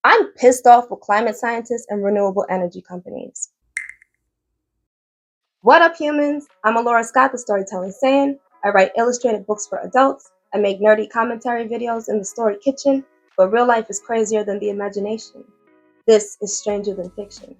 I'm pissed off with climate scientists and renewable energy companies. What up, humans? I'm Alora Scott, the Storytelling Saiyan. I write illustrated books for adults. I make nerdy commentary videos in the story kitchen, but real life is crazier than the imagination. This is stranger than fiction.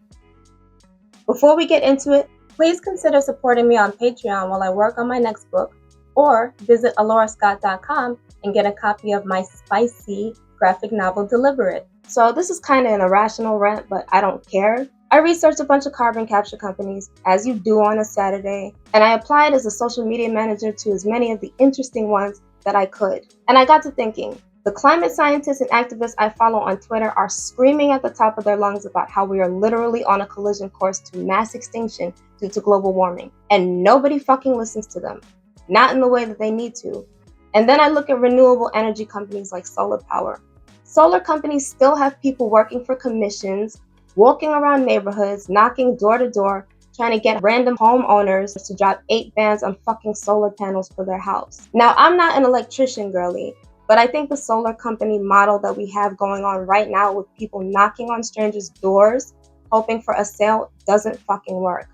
Before we get into it, please consider supporting me on Patreon while I work on my next book, or visit alorascott.com and get a copy of my spicy graphic novel, Deliberate. So this is kind of an irrational rant, but I don't care. I researched a bunch of carbon capture companies, as you do on a Saturday, and I applied as a social media manager to as many of the interesting ones that I could. And I got to thinking, the climate scientists and activists I follow on Twitter are screaming at the top of their lungs about how we are literally on a collision course to mass extinction due to global warming, and nobody fucking listens to them. Not in the way that they need to. And then I look at renewable energy companies like solar power. Solar companies still have people working for commissions, walking around neighborhoods, knocking door to door, trying to get random homeowners to drop 8 bands on fucking solar panels for their house. Now, I'm not an electrician, girly, but I think the solar company model that we have going on right now with people knocking on strangers' doors, hoping for a sale, doesn't fucking work.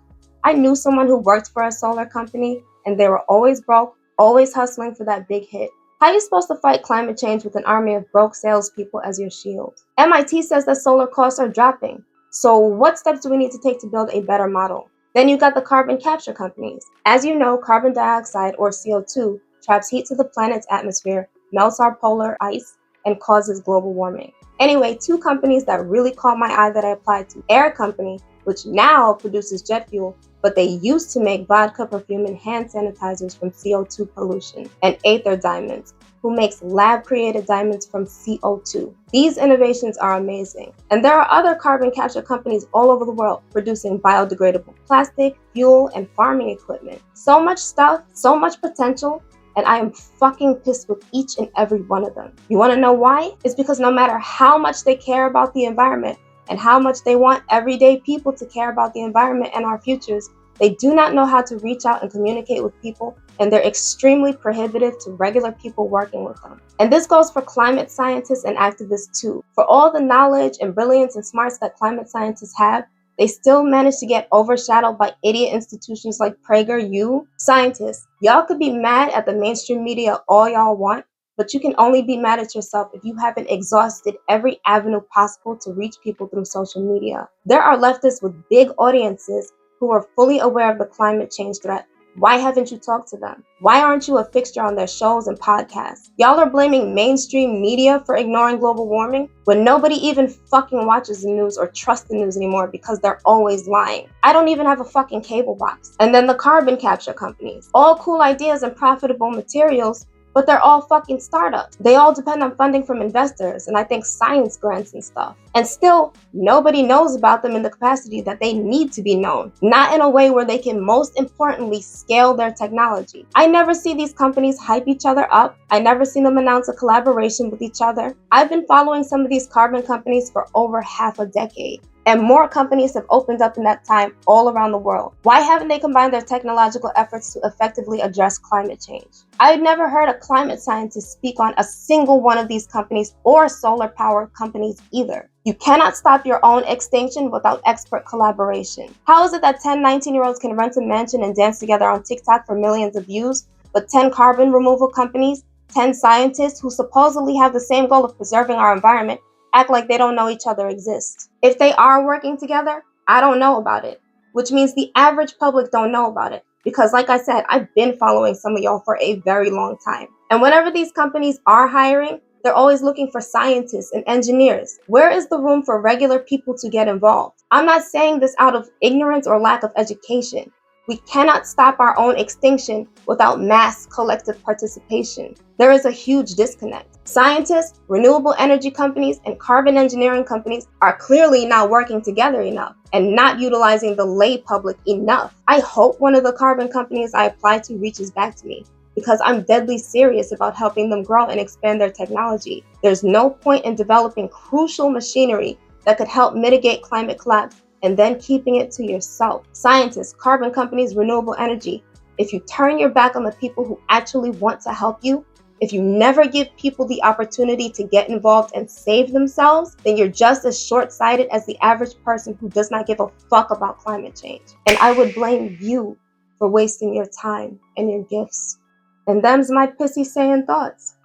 I knew someone who worked for a solar company, and they were always broke, always hustling for that big hit. How are you supposed to fight climate change with an army of broke salespeople as your shield? MIT says that solar costs are dropping. So what steps do we need to take to build a better model? Then you got the carbon capture companies. As you know, carbon dioxide, or CO2, traps heat to the planet's atmosphere, melts our polar ice, and causes global warming. Anyway, 2 companies that really caught my eye that I applied to. Air Company, which now produces jet fuel, but they used to make vodka, perfume, and hand sanitizers from CO2 pollution. And Aether Diamonds, who makes lab-created diamonds from CO2. These innovations are amazing. And there are other carbon capture companies all over the world producing biodegradable plastic, fuel, and farming equipment. So much stuff, so much potential, and I am fucking pissed with each and every one of them. You wanna know why? It's because no matter how much they care about the environment, and how much they want everyday people to care about the environment and our futures, they do not know how to reach out and communicate with people, and they're extremely prohibitive to regular people working with them. And this goes for climate scientists and activists too. For all the knowledge and brilliance and smarts that climate scientists have, they still manage to get overshadowed by idiot institutions like PragerU. Scientists, y'all could be mad at the mainstream media all y'all want, but you can only be mad at yourself if you haven't exhausted every avenue possible to reach people through social media. There are leftists with big audiences who are fully aware of the climate change threat. Why haven't you talked to them? Why aren't you a fixture on their shows and podcasts? Y'all are blaming mainstream media for ignoring global warming when nobody even fucking watches the news or trusts the news anymore because they're always lying. I don't even have a fucking cable box. And then the carbon capture companies. All cool ideas and profitable materials, but they're all fucking startups. They all depend on funding from investors and I think science grants and stuff. And still, nobody knows about them in the capacity that they need to be known. Not in a way where they can most importantly scale their technology. I never see these companies hype each other up. I never see them announce a collaboration with each other. I've been following some of these carbon companies for over half a decade. And more companies have opened up in that time all around the world. Why haven't they combined their technological efforts to effectively address climate change? I've never heard a climate scientist speak on a single one of these companies or solar power companies either. You cannot stop your own extinction without expert collaboration. How is it that 10 19-year-olds can rent a mansion and dance together on TikTok for millions of views, but 10 carbon removal companies, 10 scientists who supposedly have the same goal of preserving our environment, act like they don't know each other exist? If they are working together, I don't know about it, which means the average public don't know about it. Because like I said, I've been following some of y'all for a very long time. And whenever these companies are hiring, they're always looking for scientists and engineers. Where is the room for regular people to get involved? I'm not saying this out of ignorance or lack of education. We cannot stop our own extinction without mass collective participation. There is a huge disconnect. Scientists, renewable energy companies, and carbon engineering companies are clearly not working together enough and not utilizing the lay public enough. I hope one of the carbon companies I apply to reaches back to me, because I'm deadly serious about helping them grow and expand their technology. There's no point in developing crucial machinery that could help mitigate climate collapse and then keeping it to yourself. Scientists, carbon companies, renewable energy, if you turn your back on the people who actually want to help you, If you never give people the opportunity to get involved and save themselves, then you're just as short-sighted as the average person who does not give a fuck about climate change. And I would blame you for wasting your time and your gifts. And them's my pissy saying thoughts.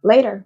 Later.